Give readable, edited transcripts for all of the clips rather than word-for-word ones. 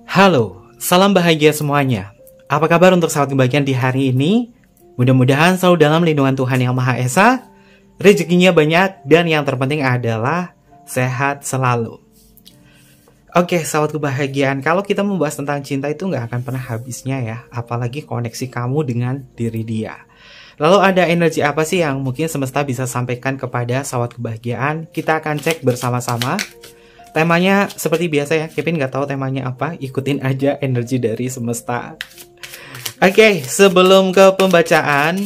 Halo, salam bahagia semuanya. Apa kabar untuk sahabat kebahagiaan di hari ini? Mudah-mudahan selalu dalam lindungan Tuhan Yang Maha Esa, rezekinya banyak, dan yang terpenting adalah sehat selalu. Oke, sahabat kebahagiaan, kalau kita membahas tentang cinta itu nggak akan pernah habisnya ya, apalagi koneksi kamu dengan diri dia. Lalu ada energi apa sih yang mungkin semesta bisa sampaikan kepada sahabat kebahagiaan? Kita akan cek bersama-sama. Temanya seperti biasa ya, Kevin nggak tahu temanya apa, ikutin aja energi dari semesta. Oke, sebelum ke pembacaan,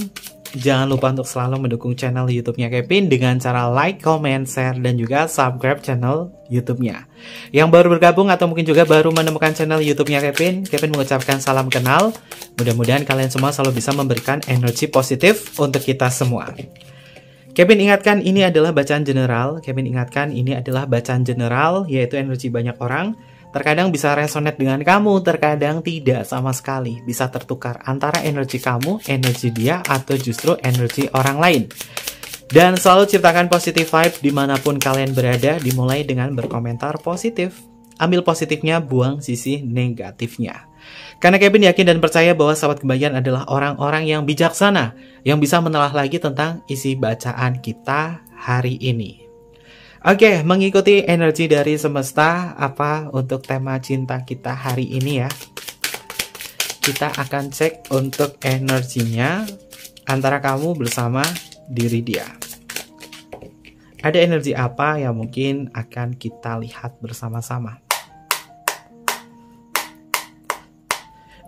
jangan lupa untuk selalu mendukung channel YouTube-nya Kevin dengan cara like, comment, share, dan juga subscribe channel YouTube-nya. Yang baru bergabung atau mungkin juga baru menemukan channel YouTube-nya Kevin mengucapkan salam kenal. Mudah-mudahan kalian semua selalu bisa memberikan energi positif untuk kita semua. Kevin ingatkan ini adalah bacaan general. Kevin ingatkan ini adalah bacaan general, yaitu energi banyak orang. Terkadang bisa resonate dengan kamu, terkadang tidak sama sekali. Bisa tertukar antara energi kamu, energi dia, atau justru energi orang lain. Dan selalu ciptakan positive vibe dimanapun kalian berada, dimulai dengan berkomentar positif. Ambil positifnya, buang sisi negatifnya. Karena Kevin yakin dan percaya bahwa sahabat kebahagiaan adalah orang-orang yang bijaksana, yang bisa menelah lagi tentang isi bacaan kita hari ini. Oke, mengikuti energi dari semesta apa untuk tema cinta kita hari ini ya. Kita akan cek untuk energinya antara kamu bersama diri dia. Ada energi apa yang mungkin akan kita lihat bersama-sama.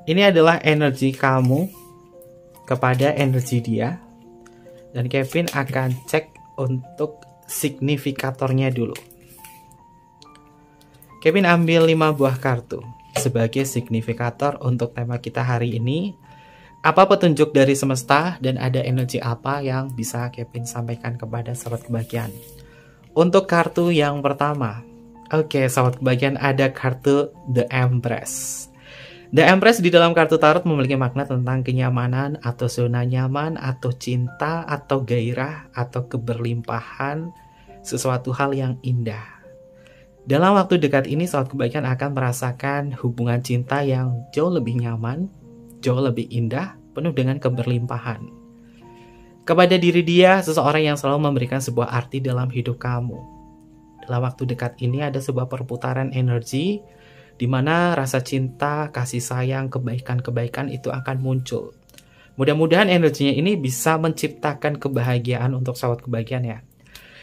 Ini adalah energi kamu kepada energi dia. Dan Kevin akan cek untuk signifikatornya dulu. Kevin ambil 5 buah kartu sebagai signifikator untuk tema kita hari ini. Apa petunjuk dari semesta dan ada energi apa yang bisa Kevin sampaikan kepada sahabat kebahagiaan. Untuk kartu yang pertama. Oke, sahabat kebahagiaan, ada kartu The Empress. The Empress di dalam kartu tarot memiliki makna tentang kenyamanan atau zona nyaman atau cinta atau gairah atau keberlimpahan sesuatu hal yang indah. Dalam waktu dekat ini sahabat kebahagiaan akan merasakan hubungan cinta yang jauh lebih nyaman, jauh lebih indah, penuh dengan keberlimpahan. Kepada diri dia, seseorang yang selalu memberikan sebuah arti dalam hidup kamu. Dalam waktu dekat ini ada sebuah perputaran energi di mana rasa cinta, kasih sayang, kebaikan-kebaikan itu akan muncul. Mudah-mudahan energinya ini bisa menciptakan kebahagiaan untuk sahabat kebahagiaan ya.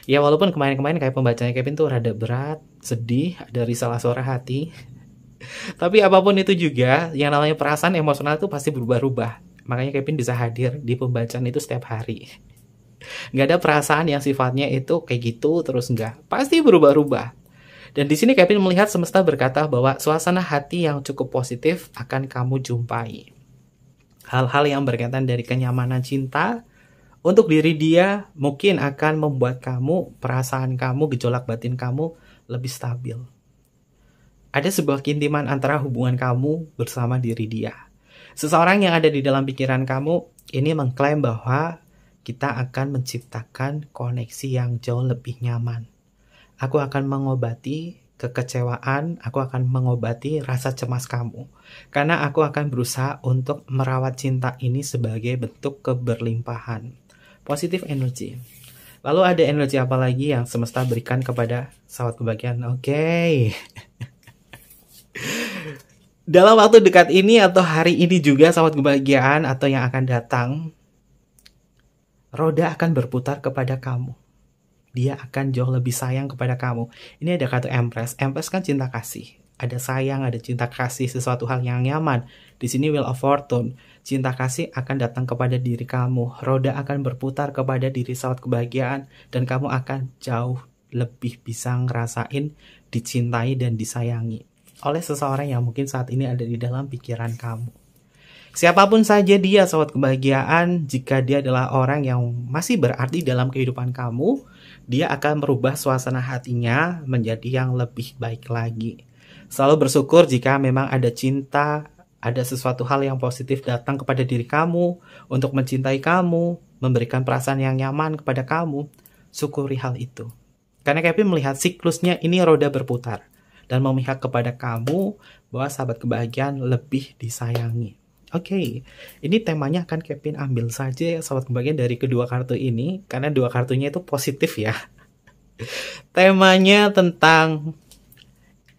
Ya walaupun kemarin-kemarin kayak pembacanya Kevin tuh rada berat, sedih, ada risalah suara hati. Tapi apapun itu juga, yang namanya perasaan emosional itu pasti berubah-ubah. Makanya Kevin bisa hadir di pembacaan itu setiap hari. Nggak ada perasaan yang sifatnya itu kayak gitu terus nggak. Pasti berubah-ubah. Dan di sini Kevin melihat semesta berkata bahwa suasana hati yang cukup positif akan kamu jumpai. Hal-hal yang berkaitan dari kenyamanan cinta untuk diri dia mungkin akan membuat kamu, perasaan kamu, gejolak batin kamu lebih stabil. Ada sebuah keintiman antara hubungan kamu bersama diri dia. Seseorang yang ada di dalam pikiran kamu ini mengklaim bahwa kita akan menciptakan koneksi yang jauh lebih nyaman. Aku akan mengobati kekecewaan, aku akan mengobati rasa cemas kamu. Karena aku akan berusaha untuk merawat cinta ini sebagai bentuk keberlimpahan. Positif energi. Lalu ada energi apa lagi yang semesta berikan kepada sahabat kebahagiaan? Oke. Dalam waktu dekat ini atau hari ini juga sahabat kebahagiaan atau yang akan datang, roda akan berputar kepada kamu. Dia akan jauh lebih sayang kepada kamu. Ini ada kartu Empress. Empress kan cinta kasih. Ada sayang, ada cinta kasih, sesuatu hal yang nyaman. Di sini Wheel of Fortune. Cinta kasih akan datang kepada diri kamu. Roda akan berputar kepada diri sahabat kebahagiaan. Dan kamu akan jauh lebih bisa ngerasain dicintai dan disayangi oleh seseorang yang mungkin saat ini ada di dalam pikiran kamu. Siapapun saja dia sahabat kebahagiaan, jika dia adalah orang yang masih berarti dalam kehidupan kamu, dia akan merubah suasana hatinya menjadi yang lebih baik lagi. Selalu bersyukur jika memang ada cinta, ada sesuatu hal yang positif datang kepada diri kamu, untuk mencintai kamu, memberikan perasaan yang nyaman kepada kamu. Syukuri hal itu. Karena Kevin melihat siklusnya ini roda berputar. dan memihak kepada kamu bahwa sahabat kebahagiaan lebih disayangi. Oke, ini temanya akan Kevin ambil saja ya sahabat kebahagiaan dari kedua kartu ini, karena dua kartunya itu positif ya. Temanya tentang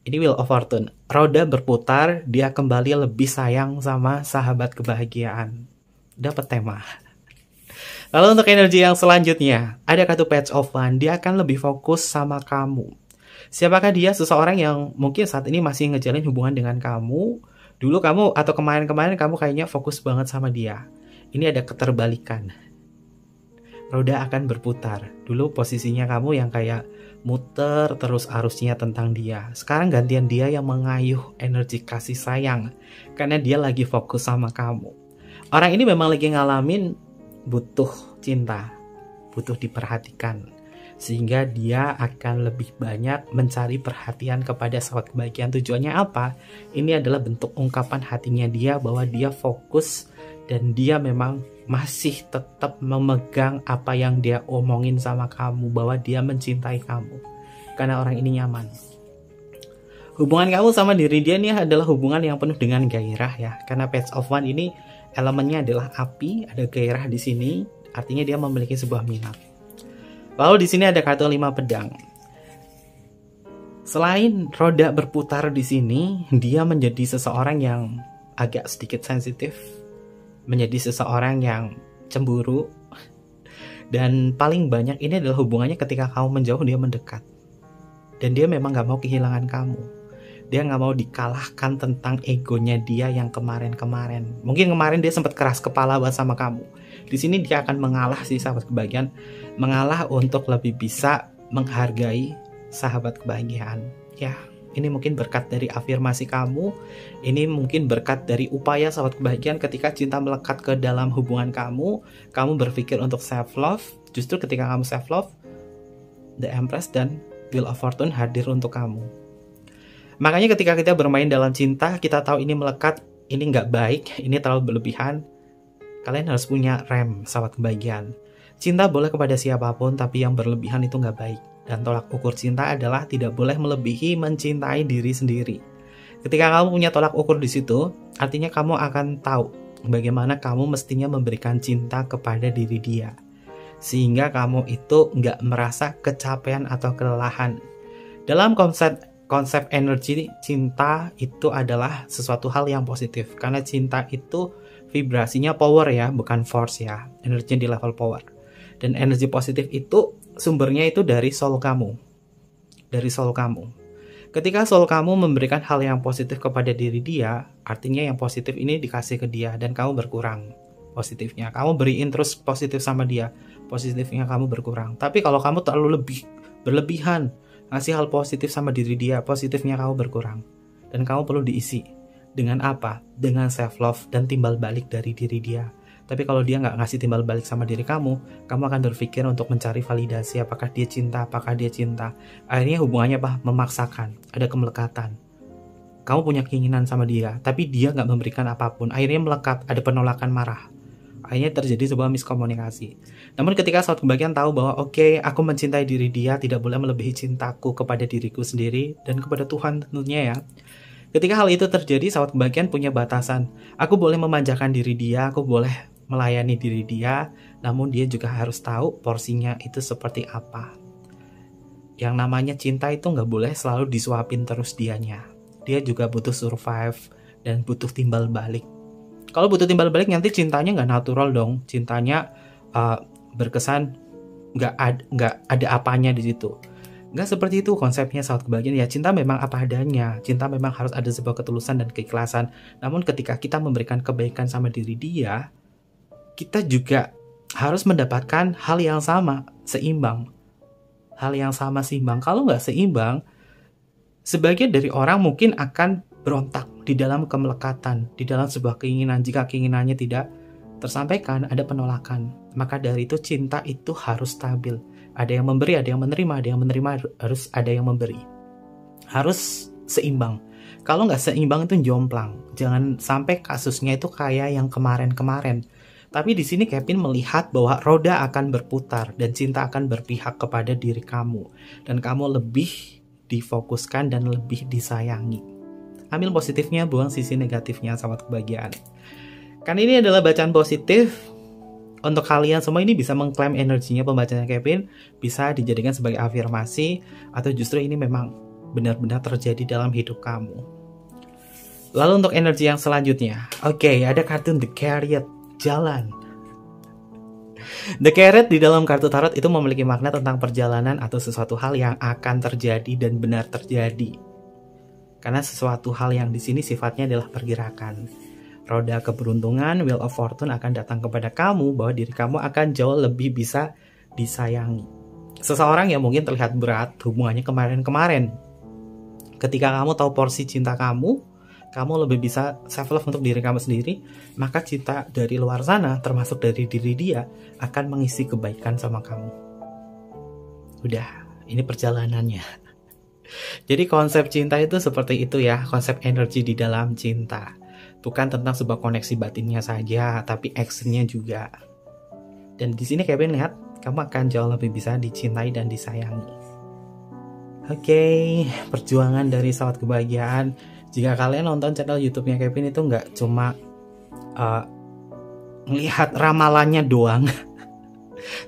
ini Wheel of Fortune. Roda berputar, dia kembali lebih sayang sama sahabat kebahagiaan. Dapat tema. Lalu untuk energi yang selanjutnya, ada kartu Page of Wands. Dia akan lebih fokus sama kamu. Siapakah dia? Seseorang yang mungkin saat ini masih ngejalin hubungan dengan kamu. Dulu kamu atau kemarin-kemarin kamu kayaknya fokus banget sama dia. Ini ada keterbalikan. Roda akan berputar. Dulu posisinya kamu yang kayak muter terus arusnya tentang dia. Sekarang gantian dia yang mengayuh energi kasih sayang. Karena dia lagi fokus sama kamu. Orang ini memang lagi ngalamin butuh cinta. Butuh diperhatikan. Sehingga dia akan lebih banyak mencari perhatian kepada sahabat kebahagiaan. Tujuannya apa? Ini adalah bentuk ungkapan hatinya dia bahwa dia fokus dan dia memang masih tetap memegang apa yang dia omongin sama kamu, bahwa dia mencintai kamu. Karena orang ini nyaman. Hubungan kamu sama diri dia ini adalah hubungan yang penuh dengan gairah ya. Karena Page of Wands ini elemennya adalah api, ada gairah di sini, artinya dia memiliki sebuah minat. Lalu di sini ada kartu 5 pedang. Selain roda berputar di sini, dia menjadi seseorang yang agak sedikit sensitif, menjadi seseorang yang cemburu, dan paling banyak ini adalah hubungannya ketika kamu menjauh dia mendekat. Dan dia memang gak mau kehilangan kamu. Dia gak mau dikalahkan tentang egonya dia yang kemarin-kemarin. Mungkin kemarin dia sempat keras kepala buat sama kamu. Di sini dia akan mengalah sih sahabat kebahagiaan, mengalah untuk lebih bisa menghargai sahabat kebahagiaan. Ya, ini mungkin berkat dari afirmasi kamu, ini mungkin berkat dari upaya sahabat kebahagiaan ketika cinta melekat ke dalam hubungan kamu berpikir untuk self love. Justru ketika kamu self love, The Empress dan Wheel of Fortune hadir untuk kamu. Makanya ketika kita bermain dalam cinta, kita tahu ini melekat, ini nggak baik, ini terlalu berlebihan. Kalian harus punya rem, sahabat kebahagiaan. Cinta boleh kepada siapapun, tapi yang berlebihan itu nggak baik. Dan tolak ukur cinta adalah tidak boleh melebihi mencintai diri sendiri. Ketika kamu punya tolak ukur di situ, artinya kamu akan tahu bagaimana kamu mestinya memberikan cinta kepada diri dia. Sehingga kamu itu nggak merasa kecapean atau kelelahan. Dalam konsep energi, cinta itu adalah sesuatu hal yang positif. Karena cinta itu vibrasinya power ya, bukan force ya. Energinya di level power. Dan energi positif itu sumbernya itu dari soul kamu. Dari soul kamu. Ketika soul kamu memberikan hal yang positif kepada diri dia, artinya yang positif ini dikasih ke dia dan kamu berkurang positifnya. Kamu beriin terus positif sama dia, positifnya kamu berkurang. Tapi kalau kamu terlalu berlebihan ngasih hal positif sama diri dia, positifnya kamu berkurang. Dan kamu perlu diisi. Dengan apa? Dengan self love dan timbal balik dari diri dia. Tapi kalau dia nggak ngasih timbal balik sama diri kamu akan berpikir untuk mencari validasi apakah dia cinta, apakah dia cinta. Akhirnya hubungannya apa? Memaksakan, ada kemelekatan. Kamu punya keinginan sama dia, tapi dia nggak memberikan apapun. Akhirnya melekat, ada penolakan, marah. Akhirnya terjadi sebuah miskomunikasi. Namun ketika sahabat kebahagiaan tahu bahwa oke, aku mencintai diri dia, tidak boleh melebihi cintaku kepada diriku sendiri dan kepada Tuhan tentunya ya. Ketika hal itu terjadi, sahabat kebahagiaan punya batasan. Aku boleh memanjakan diri dia, aku boleh melayani diri dia, namun dia juga harus tahu porsinya itu seperti apa. Yang namanya cinta itu nggak boleh selalu disuapin terus dianya. Dia juga butuh survive dan butuh timbal balik. Kalau butuh timbal balik nanti cintanya nggak natural dong. Cintanya berkesan nggak ada apanya di situ. Nggak seperti itu konsepnya sahabat kebahagiaan. Ya cinta memang apa adanya. Cinta memang harus ada sebuah ketulusan dan keikhlasan. Namun ketika kita memberikan kebaikan sama diri dia, kita juga harus mendapatkan hal yang sama, seimbang. Hal yang sama seimbang. Kalau nggak seimbang, sebagian dari orang mungkin akan berontak di dalam kemelekatan, di dalam sebuah keinginan. Jika keinginannya tidak tersampaikan, ada penolakan. Maka dari itu cinta itu harus stabil. Ada yang memberi, ada yang menerima, ada yang menerima, harus ada yang memberi. Harus seimbang. Kalau nggak seimbang itu jomplang. Jangan sampai kasusnya itu kayak yang kemarin-kemarin. Tapi di sini Kevin melihat bahwa roda akan berputar dan cinta akan berpihak kepada diri kamu. Dan kamu lebih difokuskan dan lebih disayangi. Ambil positifnya, buang sisi negatifnya, sahabat kebahagiaan. Kan ini adalah bacaan positif. Untuk kalian semua ini bisa mengklaim energinya pembacanya Kevin, bisa dijadikan sebagai afirmasi, atau justru ini memang benar-benar terjadi dalam hidup kamu. Lalu untuk energi yang selanjutnya, oke, ada kartu The Chariot, jalan. The Chariot di dalam kartu tarot itu memiliki makna tentang perjalanan atau sesuatu hal yang akan terjadi dan benar terjadi. Karena sesuatu hal yang di sini sifatnya adalah pergerakan. Roda keberuntungan, Wheel of Fortune akan datang kepada kamu bahwa diri kamu akan jauh lebih bisa disayangi. Seseorang yang mungkin terlihat berat hubungannya kemarin-kemarin. Ketika kamu tahu porsi cinta kamu lebih bisa self love untuk diri kamu sendiri, maka cinta dari luar sana, termasuk dari diri dia, akan mengisi kebaikan sama kamu. Udah, ini perjalanannya. Jadi konsep cinta itu seperti itu ya, konsep energi di dalam cinta. Bukan tentang sebuah koneksi batinnya saja, tapi actionnya juga. Dan di sini Kevin lihat, kamu akan jauh lebih bisa dicintai dan disayangi. Oke, perjuangan dari sahabat kebahagiaan. Jika kalian nonton channel YouTube-nya Kevin itu nggak cuma melihat ramalannya doang,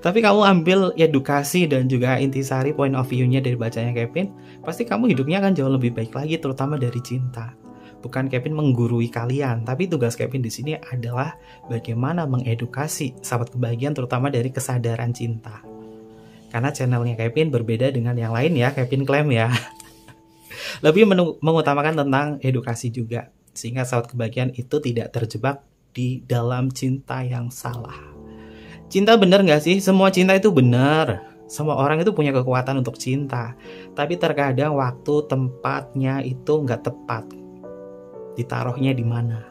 tapi kamu ambil edukasi dan juga intisari point of view-nya dari bacanya Kevin, pasti kamu hidupnya akan jauh lebih baik lagi, terutama dari cinta. Bukan Kevin menggurui kalian, tapi tugas Kevin di sini adalah bagaimana mengedukasi sahabat kebahagiaan, terutama dari kesadaran cinta. Karena channelnya Kevin berbeda dengan yang lain ya, Kevin klaim ya. Lebih mengutamakan tentang edukasi juga, sehingga sahabat kebahagiaan itu tidak terjebak di dalam cinta yang salah. Cinta benar nggak sih? Semua cinta itu benar. Semua orang itu punya kekuatan untuk cinta. Tapi terkadang waktu, tempatnya itu nggak tepat. Ditaruhnya di mana.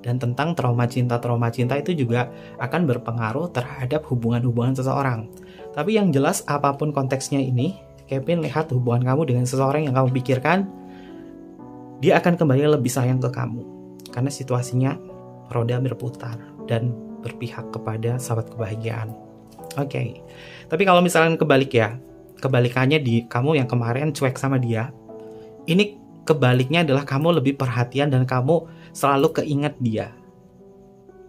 Dan tentang trauma cinta itu juga akan berpengaruh terhadap hubungan-hubungan seseorang. Tapi yang jelas apapun konteksnya ini, Kevin lihat hubungan kamu dengan seseorang yang kamu pikirkan, dia akan kembali lebih sayang ke kamu. Karena situasinya roda berputar dan berpihak kepada sahabat kebahagiaan. Oke. Tapi kalau misalnya kebalikannya di kamu yang kemarin cuek sama dia, ini kebaliknya adalah kamu lebih perhatian dan kamu selalu keinget dia.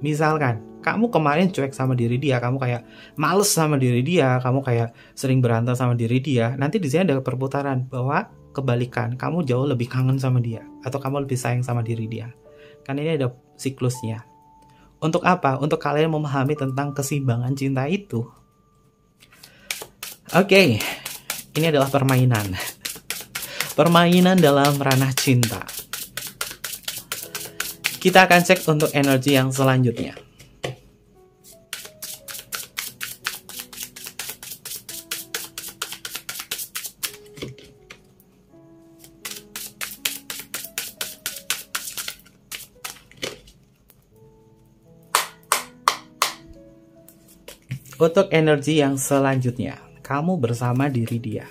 Misalkan, kamu kemarin cuek sama diri dia, kamu kayak males sama diri dia, kamu kayak sering berantem sama diri dia. Nanti di sini ada perputaran bahwa kebalikan, kamu jauh lebih kangen sama dia atau kamu lebih sayang sama diri dia. Kan ini ada siklusnya. Untuk apa? Untuk kalian memahami tentang keseimbangan cinta itu. Oke, ini adalah permainan. Permainan dalam ranah cinta. Kita akan cek untuk energi yang selanjutnya. Untuk energi yang selanjutnya, kamu bersama diri dia.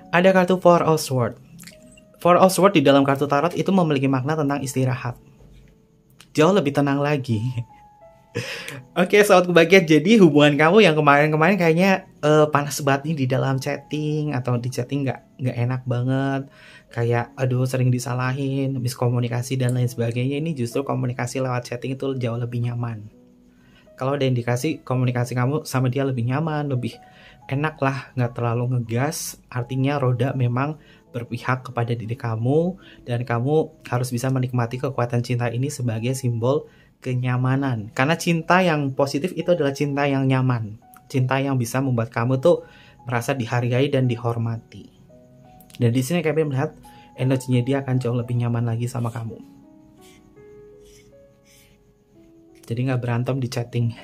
Ada kartu Four of Swords. Four of Swords di dalam kartu tarot itu memiliki makna tentang istirahat. Jauh lebih tenang lagi. Oke, sahabat kebahagiaan, jadi hubungan kamu yang kemarin-kemarin kayaknya panas banget nih di dalam chatting, atau di chatting nggak enak banget, kayak aduh sering disalahin, miskomunikasi dan lain sebagainya. Ini justru komunikasi lewat chatting itu jauh lebih nyaman. Kalau ada indikasi komunikasi kamu sama dia lebih nyaman, lebih enak lah, nggak terlalu ngegas, artinya roda memang berpihak kepada diri kamu, dan kamu harus bisa menikmati kekuatan cinta ini sebagai simbol kenyamanan. Karena cinta yang positif itu adalah cinta yang nyaman, cinta yang bisa membuat kamu tuh merasa dihargai dan dihormati. Dan di sini Kevin melihat energinya dia akan jauh lebih nyaman lagi sama kamu. Jadi nggak berantem di chatting.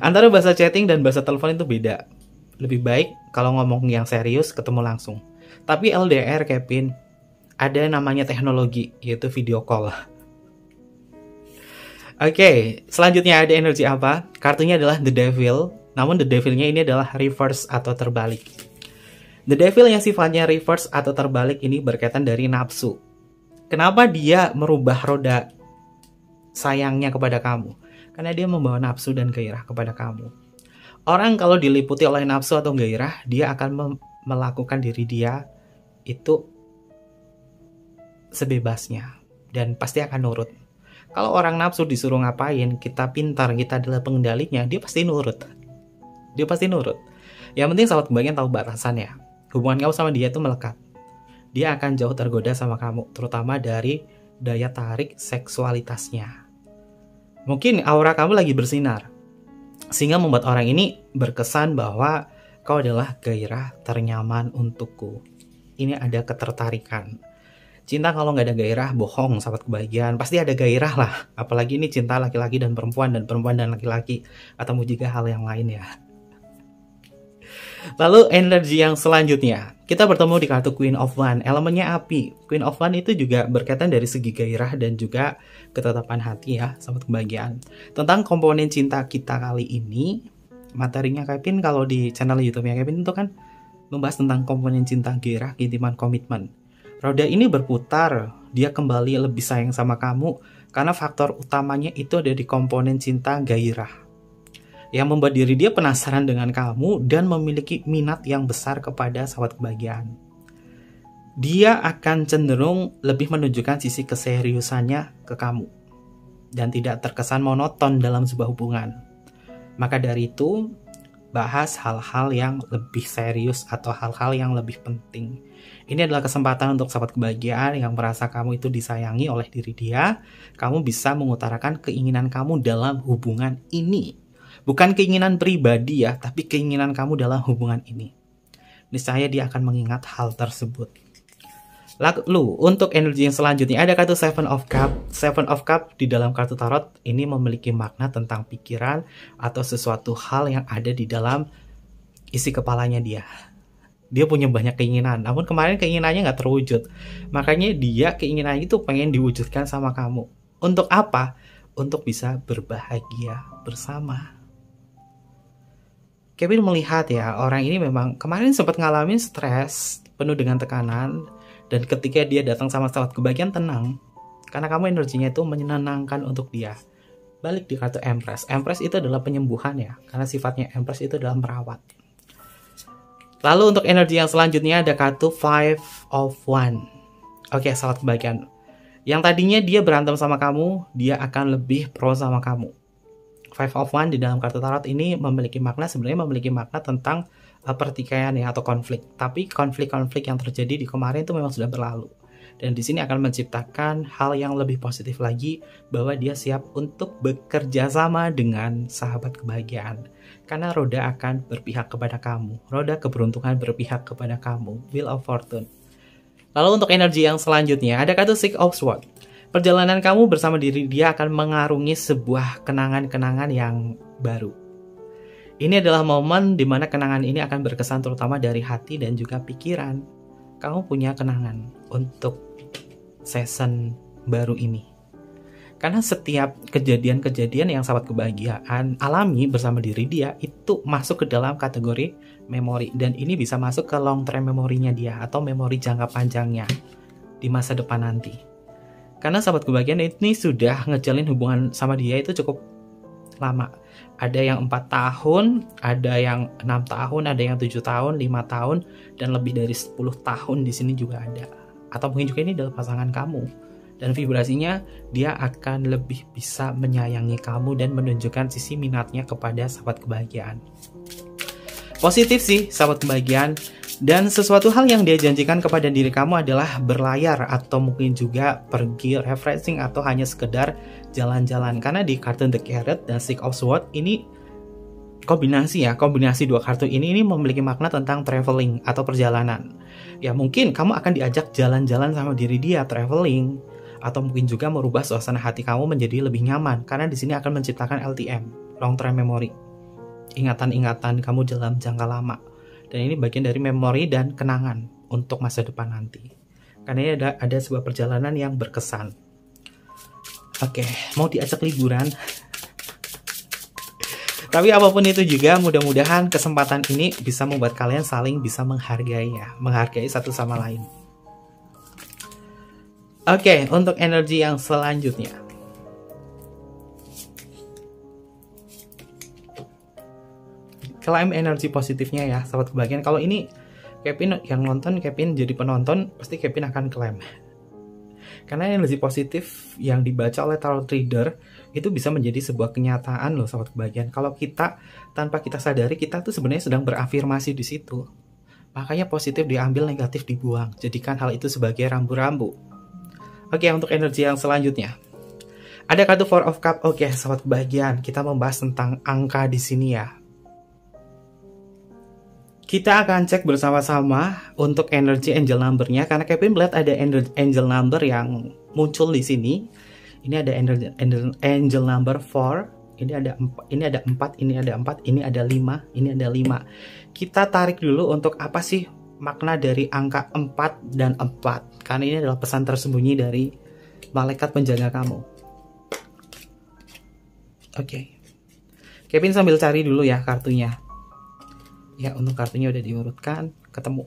Antara bahasa chatting dan bahasa telepon itu beda. Lebih baik kalau ngomong yang serius ketemu langsung. Tapi LDR Kevin, ada namanya teknologi, yaitu video call. Oke, selanjutnya ada energi apa? Kartunya adalah The Devil. Namun The Devil-nya ini adalah reverse atau terbalik. The Devil yang sifatnya reverse atau terbalik ini berkaitan dari nafsu. Kenapa dia merubah roda sayangnya kepada kamu. Karena dia membawa nafsu dan gairah kepada kamu. Orang kalau diliputi oleh nafsu atau gairah, dia akan melakukan diri dia itu sebebasnya. Dan pasti akan nurut. Kalau orang nafsu disuruh ngapain, kita pintar, kita adalah pengendalinya, dia pasti nurut. Dia pasti nurut. Yang penting sahabat kebahagiaan tahu batasannya. Hubungan kamu sama dia itu melekat. Dia akan jauh tergoda sama kamu, terutama dari daya tarik seksualitasnya. Mungkin aura kamu lagi bersinar, sehingga membuat orang ini berkesan bahwa kau adalah gairah ternyaman untukku. Ini ada ketertarikan. Cinta kalau nggak ada gairah, bohong sahabat kebahagiaan. Pasti ada gairah lah. Apalagi ini cinta laki-laki dan perempuan dan laki-laki. Atau juga hal yang lain ya. Lalu energi yang selanjutnya, kita bertemu di kartu Queen of Wands, elemennya api. Queen of Wands itu juga berkaitan dari segi gairah dan juga ketetapan hati ya, sahabat kebahagiaan. Tentang komponen cinta kita kali ini, materinya Kevin kalau di channel YouTube-nya Kevin itu kan membahas tentang komponen cinta, gairah, keintiman, komitmen. Roda ini berputar, dia kembali lebih sayang sama kamu karena faktor utamanya itu ada di komponen cinta, gairah, yang membuat diri dia penasaran dengan kamu dan memiliki minat yang besar kepada sahabat kebahagiaan. Dia akan cenderung lebih menunjukkan sisi keseriusannya ke kamu dan tidak terkesan monoton dalam sebuah hubungan. Maka dari itu, bahas hal-hal yang lebih serius atau hal-hal yang lebih penting. Ini adalah kesempatan untuk sahabat kebahagiaan yang merasa kamu itu disayangi oleh diri dia. Kamu bisa mengutarakan keinginan kamu dalam hubungan ini. Bukan keinginan pribadi ya, tapi keinginan kamu dalam hubungan ini. Niscaya dia akan mengingat hal tersebut. Lalu, untuk energi yang selanjutnya, ada kartu Seven of Cups. Seven of Cups di dalam kartu tarot ini memiliki makna tentang pikiran atau sesuatu hal yang ada di dalam isi kepalanya dia. Dia punya banyak keinginan, namun kemarin keinginannya nggak terwujud. Makanya dia keinginannya itu pengen diwujudkan sama kamu. Untuk apa? Untuk bisa berbahagia bersama. Kevin melihat ya, orang ini memang kemarin sempat ngalamin stres, penuh dengan tekanan, dan ketika dia datang sama sahabat kebahagiaan tenang, karena kamu energinya itu menyenangkan untuk dia. Balik di kartu Empress. Empress itu adalah penyembuhan ya, karena sifatnya Empress itu adalah merawat. Lalu untuk energi yang selanjutnya ada kartu Five of Wands. Oke, sahabat kebahagiaan. Yang tadinya dia berantem sama kamu, dia akan lebih pro sama kamu. Five of Wands di dalam kartu tarot ini memiliki makna, sebenarnya memiliki makna tentang pertikaian ya atau konflik. Tapi konflik-konflik yang terjadi di kemarin itu memang sudah berlalu. Dan di sini akan menciptakan hal yang lebih positif lagi bahwa dia siap untuk bekerja sama dengan sahabat kebahagiaan. Karena roda akan berpihak kepada kamu. Roda keberuntungan berpihak kepada kamu. Wheel of Fortune. Lalu untuk energi yang selanjutnya ada kartu Six of Swords. Perjalanan kamu bersama diri dia akan mengarungi sebuah kenangan-kenangan yang baru. Ini adalah momen di mana kenangan ini akan berkesan terutama dari hati dan juga pikiran. Kamu punya kenangan untuk season baru ini. Karena setiap kejadian-kejadian yang sahabat kebahagiaan alami bersama diri dia itu masuk ke dalam kategori memori. Dan ini bisa masuk ke long term memorinya dia atau memori jangka panjangnya di masa depan nanti. Karena sahabat kebahagiaan ini sudah ngejalin hubungan sama dia itu cukup lama. Ada yang 4 tahun, ada yang 6 tahun, ada yang 7 tahun, 5 tahun, dan lebih dari 10 tahun di sini juga ada. Atau mungkin juga ini adalah pasangan kamu. Dan vibrasinya dia akan lebih bisa menyayangi kamu dan menunjukkan sisi minatnya kepada sahabat kebahagiaan. Positif sih sahabat kebahagiaan. Dan sesuatu hal yang dia janjikan kepada diri kamu adalah berlayar atau mungkin juga pergi refreshing atau hanya sekedar jalan-jalan. Karena di kartu The Carrot dan Six of Swords ini kombinasi dua kartu ini memiliki makna tentang traveling atau perjalanan. Ya mungkin kamu akan diajak jalan-jalan sama diri dia, traveling, atau mungkin juga merubah suasana hati kamu menjadi lebih nyaman. Karena di sini akan menciptakan LTM, long term memory, ingatan-ingatan kamu dalam jangka lama. Dan ini bagian dari memori dan kenangan untuk masa depan nanti. Karena ini ada sebuah perjalanan yang berkesan. Oke, mau diajak liburan. Tapi apapun itu juga, mudah-mudahan kesempatan ini bisa membuat kalian saling bisa menghargai ya. Menghargai satu sama lain. Oke, untuk energi yang selanjutnya. klaim energi positifnya ya, sahabat kebahagiaan. Kalau ini Kevin yang nonton, Kevin jadi penonton, pasti Kevin akan klaim. Karena energi positif yang dibaca oleh tarot reader itu bisa menjadi sebuah kenyataan loh, sahabat kebahagiaan. Kalau kita tanpa kita sadari, kita tuh sebenarnya sedang berafirmasi di situ. Makanya positif diambil, negatif dibuang. Jadikan hal itu sebagai rambu-rambu. Oke, untuk energi yang selanjutnya. Ada kartu Four of Cups. Oke, sahabat kebahagiaan, kita membahas tentang angka di sini ya. Kita akan cek bersama-sama untuk energi angel number-nya, karena Kevin melihat ada angel number yang muncul di sini. Ini ada angel number 4, ini ada 4, ini ada 4, ini ada 4, ini ada 5, ini ada 5. Kita tarik dulu untuk apa sih makna dari angka 4 dan 4, karena ini adalah pesan tersembunyi dari malaikat penjaga kamu. Oke. Kevin sambil cari dulu ya kartunya. Ya, untuk kartunya udah diurutkan, ketemu.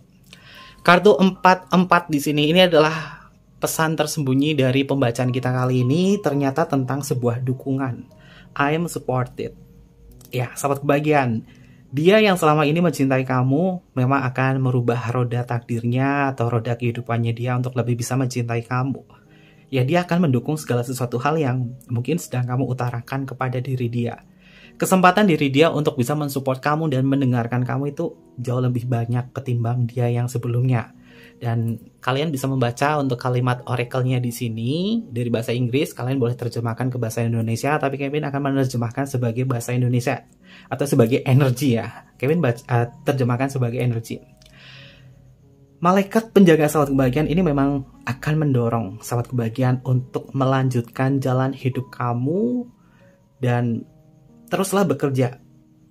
Kartu 4 di sini ini adalah pesan tersembunyi dari pembacaan kita kali ini, ternyata tentang sebuah dukungan. I am supported. Ya, sahabat kebahagiaan. Dia yang selama ini mencintai kamu memang akan merubah roda takdirnya atau roda kehidupannya dia untuk lebih bisa mencintai kamu. Ya, dia akan mendukung segala sesuatu hal yang mungkin sedang kamu utarakan kepada diri dia. Kesempatan diri dia untuk bisa mensupport kamu dan mendengarkan kamu itu jauh lebih banyak ketimbang dia yang sebelumnya. Dan kalian bisa membaca untuk kalimat oracle-nya di sini dari bahasa Inggris, kalian boleh terjemahkan ke bahasa Indonesia, tapi Kevin akan menerjemahkan sebagai bahasa Indonesia atau sebagai energi ya. Kevin terjemahkan sebagai energi. Malaikat penjaga sahabat kebahagiaan ini memang akan mendorong sahabat kebahagiaan untuk melanjutkan jalan hidup kamu dan teruslah bekerja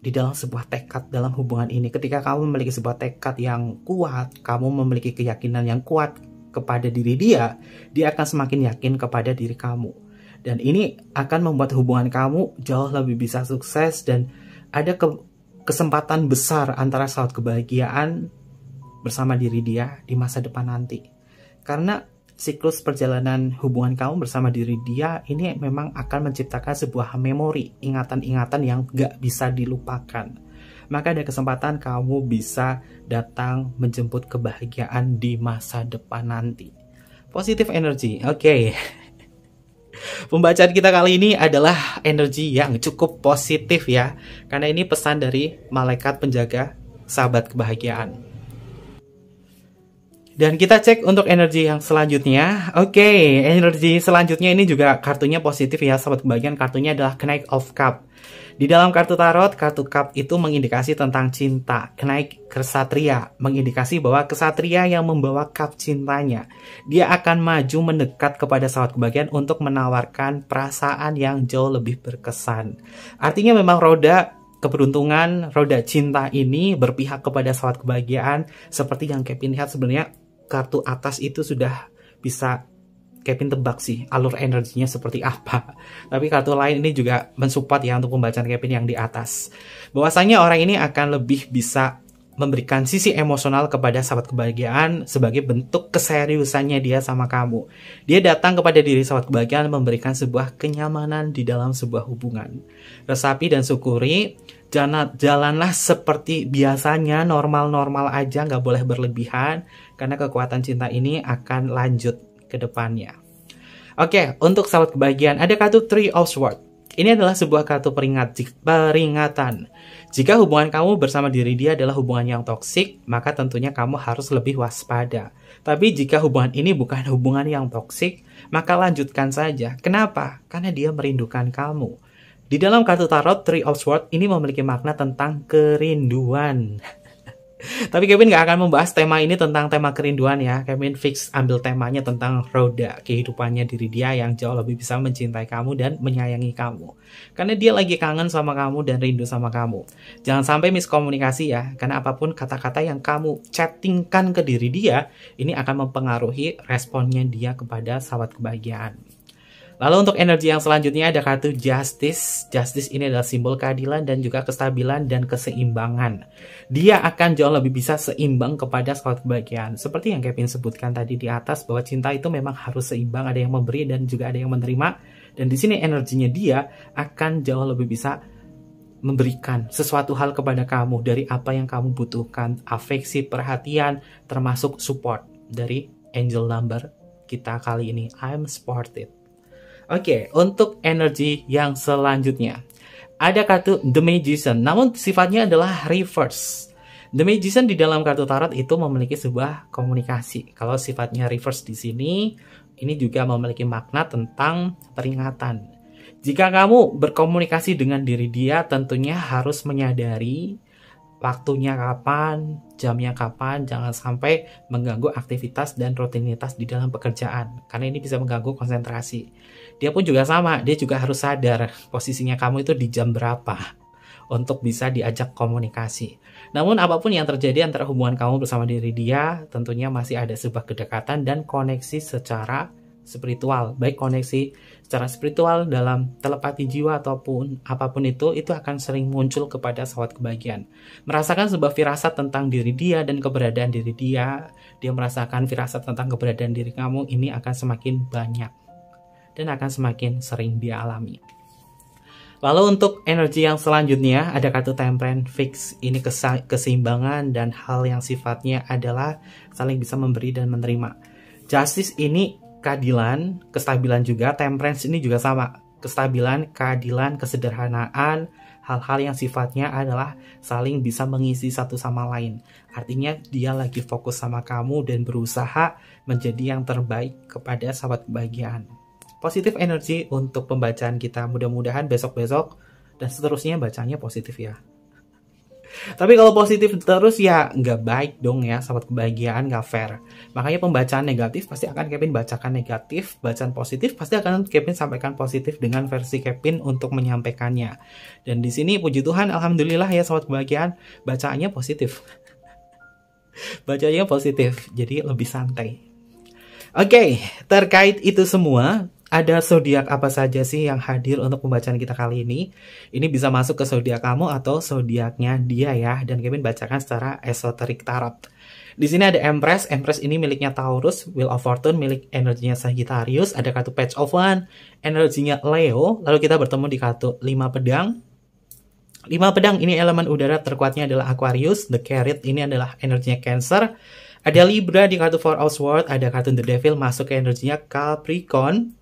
di dalam sebuah tekad dalam hubungan ini. Ketika kamu memiliki sebuah tekad yang kuat, kamu memiliki keyakinan yang kuat kepada diri dia akan semakin yakin kepada diri kamu. Dan ini akan membuat hubungan kamu jauh lebih bisa sukses dan ada kesempatan besar antara sahabat kebahagiaan bersama diri dia di masa depan nanti. Karena siklus perjalanan hubungan kamu bersama diri dia ini memang akan menciptakan sebuah memori, ingatan-ingatan yang gak bisa dilupakan. Maka ada kesempatan kamu bisa datang menjemput kebahagiaan di masa depan nanti. Positive energy, oke. Pembacaan kita kali ini adalah energi yang cukup positif ya. Karena ini pesan dari malaikat penjaga sahabat kebahagiaan. Dan kita cek untuk energi yang selanjutnya. Oke, energi selanjutnya ini juga kartunya positif ya, sahabat kebahagiaan. Kartunya adalah Knight of Cup. Di dalam kartu tarot, kartu cup itu mengindikasi tentang cinta. Knight kesatria, mengindikasi bahwa kesatria yang membawa cup cintanya. Dia akan maju mendekat kepada sahabat kebahagiaan untuk menawarkan perasaan yang jauh lebih berkesan. Artinya memang roda keberuntungan, roda cinta ini berpihak kepada sahabat kebahagiaan. Seperti yang Kevin lihat sebenarnya kartu atas itu sudah bisa Kevin tebak sih alur energinya seperti apa. Tapi kartu lain ini juga mensupport ya untuk pembacaan Kevin yang di atas. Bahwasanya orang ini akan lebih bisa memberikan sisi emosional kepada sahabat kebahagiaan sebagai bentuk keseriusannya dia sama kamu. Dia datang kepada diri sahabat kebahagiaan memberikan sebuah kenyamanan di dalam sebuah hubungan. Resapi dan syukuri, jalanlah seperti biasanya, normal-normal aja, nggak boleh berlebihan, karena kekuatan cinta ini akan lanjut ke depannya. Oke, untuk sahabat kebahagiaan ada kartu Three of Swords. Ini adalah sebuah kartu peringatan. Jika hubungan kamu bersama diri dia adalah hubungan yang toksik, maka tentunya kamu harus lebih waspada. Tapi jika hubungan ini bukan hubungan yang toksik, maka lanjutkan saja. Kenapa? Karena dia merindukan kamu. Di dalam kartu tarot Three of Swords ini memiliki makna tentang kerinduan. Tapi Kevin gak akan membahas tema ini tentang tema kerinduan ya. Kevin fix ambil temanya tentang roda kehidupannya diri dia yang jauh lebih bisa mencintai kamu dan menyayangi kamu. Karena dia lagi kangen sama kamu dan rindu sama kamu. Jangan sampai miskomunikasi ya. Karena apapun kata-kata yang kamu chattingkan ke diri dia, ini akan mempengaruhi responnya dia kepada sahabat kebahagiaan. Lalu untuk energi yang selanjutnya ada kartu Justice. Justice ini adalah simbol keadilan dan juga kestabilan dan keseimbangan. Dia akan jauh lebih bisa seimbang kepada sahabat kebahagiaan. Seperti yang Kevin sebutkan tadi di atas, bahwa cinta itu memang harus seimbang, ada yang memberi dan juga ada yang menerima. Dan di sini energinya dia akan jauh lebih bisa memberikan sesuatu hal kepada kamu dari apa yang kamu butuhkan, afeksi, perhatian, termasuk support dari angel number kita kali ini. I'm supported. Oke, untuk energi yang selanjutnya ada kartu The Magician, namun sifatnya adalah reverse. The Magician di dalam kartu tarot itu memiliki sebuah komunikasi. Kalau sifatnya reverse di sini, ini juga memiliki makna tentang peringatan. Jika kamu berkomunikasi dengan diri dia, tentunya harus menyadari waktunya kapan, jamnya kapan, jangan sampai mengganggu aktivitas dan rutinitas di dalam pekerjaan. Karena ini bisa mengganggu konsentrasi. Dia pun juga sama, dia juga harus sadar posisinya kamu itu di jam berapa untuk bisa diajak komunikasi. Namun apapun yang terjadi antara hubungan kamu bersama diri dia, tentunya masih ada sebuah kedekatan dan koneksi secara spiritual, baik koneksi secara spiritual dalam telepati jiwa ataupun apapun itu akan sering muncul kepada sahabat kebahagiaan. Merasakan sebuah firasat tentang diri dia dan keberadaan diri dia merasakan firasat tentang keberadaan diri kamu, ini akan semakin banyak dan akan semakin sering dia alami. Lalu untuk energi yang selanjutnya ada kartu Temperance fix. Ini keseimbangan dan hal yang sifatnya adalah saling bisa memberi dan menerima. Justice ini keadilan, kestabilan juga. Temperance ini juga sama, kestabilan, keadilan, kesederhanaan, hal-hal yang sifatnya adalah saling bisa mengisi satu sama lain. Artinya dia lagi fokus sama kamu dan berusaha menjadi yang terbaik kepada sahabat kebahagiaan. Positif energi untuk pembacaan kita, mudah-mudahan besok-besok dan seterusnya bacanya positif ya. Tapi kalau positif terus ya nggak baik dong ya, sahabat kebahagiaan, nggak fair. Makanya pembacaan negatif pasti akan Kevin bacakan negatif, bacaan positif pasti akan Kevin sampaikan positif dengan versi Kevin untuk menyampaikannya. Dan di sini puji Tuhan, alhamdulillah ya sahabat kebahagiaan, bacaannya positif. Bacanya positif, jadi lebih santai. Oke, terkait itu semua, ada zodiak apa saja sih yang hadir untuk pembacaan kita kali ini? Ini bisa masuk ke zodiak kamu atau zodiaknya dia ya, dan Kevin bacakan secara esoterik tarot. Di sini ada Empress. Empress ini miliknya Taurus, Wheel of Fortune milik energinya Sagittarius, ada kartu Page of Wands, energinya Leo. Lalu kita bertemu di kartu 5 pedang. 5 pedang ini elemen udara, terkuatnya adalah Aquarius. The Chariot ini adalah energinya Cancer. Ada Libra di kartu Four of Swords, ada kartu The Devil masuk ke energinya Capricorn.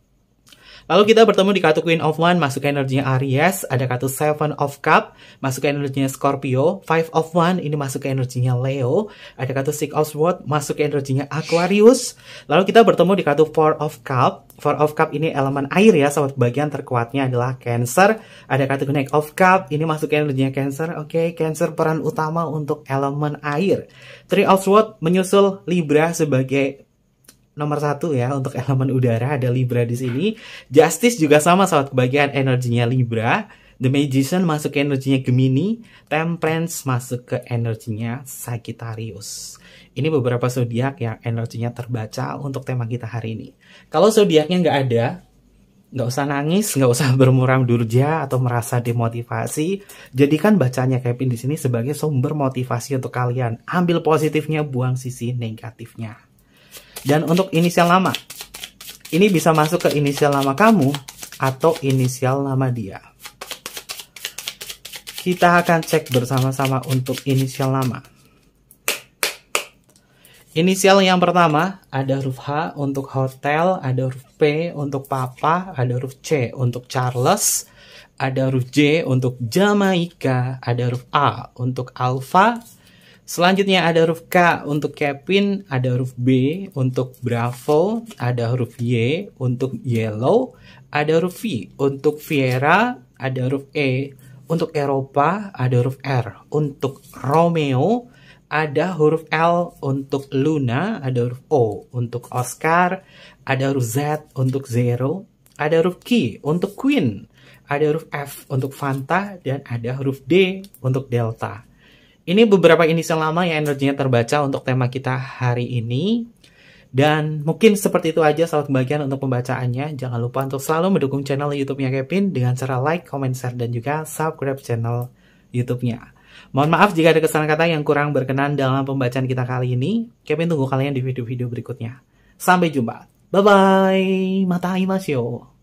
Lalu kita bertemu di kartu Queen of Wands, masuk ke energinya Aries. Ada kartu Seven of Cups, masuk ke energinya Scorpio. Five of Wands, ini masuk ke energinya Leo. Ada kartu Six of Swords, masuk ke energinya Aquarius. Lalu kita bertemu di kartu Four of Cups. Four of Cups ini elemen air ya, sahabat bagian terkuatnya adalah Cancer. Ada kartu Knight of Cups, ini masuk ke energinya Cancer. Oke, Cancer peran utama untuk elemen air. Three of Swords menyusul Libra sebagai nomor 1 ya untuk elemen udara, ada Libra di sini. Justice juga sama sahabat kebahagiaan, energinya Libra. The Magician masuk ke energinya Gemini. Temperance masuk ke energinya Sagittarius. Ini beberapa zodiak yang energinya terbaca untuk tema kita hari ini. Kalau zodiaknya nggak ada, nggak usah nangis, nggak usah bermuram durja atau merasa demotivasi. Jadikan bacanya Kevin di sini sebagai sumber motivasi untuk kalian. Ambil positifnya, buang sisi negatifnya. Dan untuk inisial nama, ini bisa masuk ke inisial nama kamu atau inisial nama dia. Kita akan cek bersama-sama untuk inisial nama. Inisial yang pertama ada huruf H untuk hotel, ada huruf P untuk papa, ada huruf C untuk Charles, ada huruf J untuk Jamaika, ada huruf A untuk Alpha. Selanjutnya ada huruf K untuk Kevin, ada huruf B untuk Bravo, ada huruf Y untuk Yellow, ada huruf V untuk Viera, ada huruf E untuk Eropa, ada huruf R untuk Romeo, ada huruf L untuk Luna, ada huruf O untuk Oscar, ada huruf Z untuk Zero, ada huruf Q untuk Queen, ada huruf F untuk Fanta, dan ada huruf D untuk Delta. Ini beberapa inisial nama yang energinya terbaca untuk tema kita hari ini. Dan mungkin seperti itu aja sahabat kebahagiaan untuk pembacaannya. Jangan lupa untuk selalu mendukung channel YouTube-nya Kevin dengan cara like, comment, share, dan juga subscribe channel YouTube-nya. Mohon maaf jika ada kesalahan kata yang kurang berkenan dalam pembacaan kita kali ini. Kevin tunggu kalian di video-video berikutnya. Sampai jumpa. Bye-bye. Mata imasyo.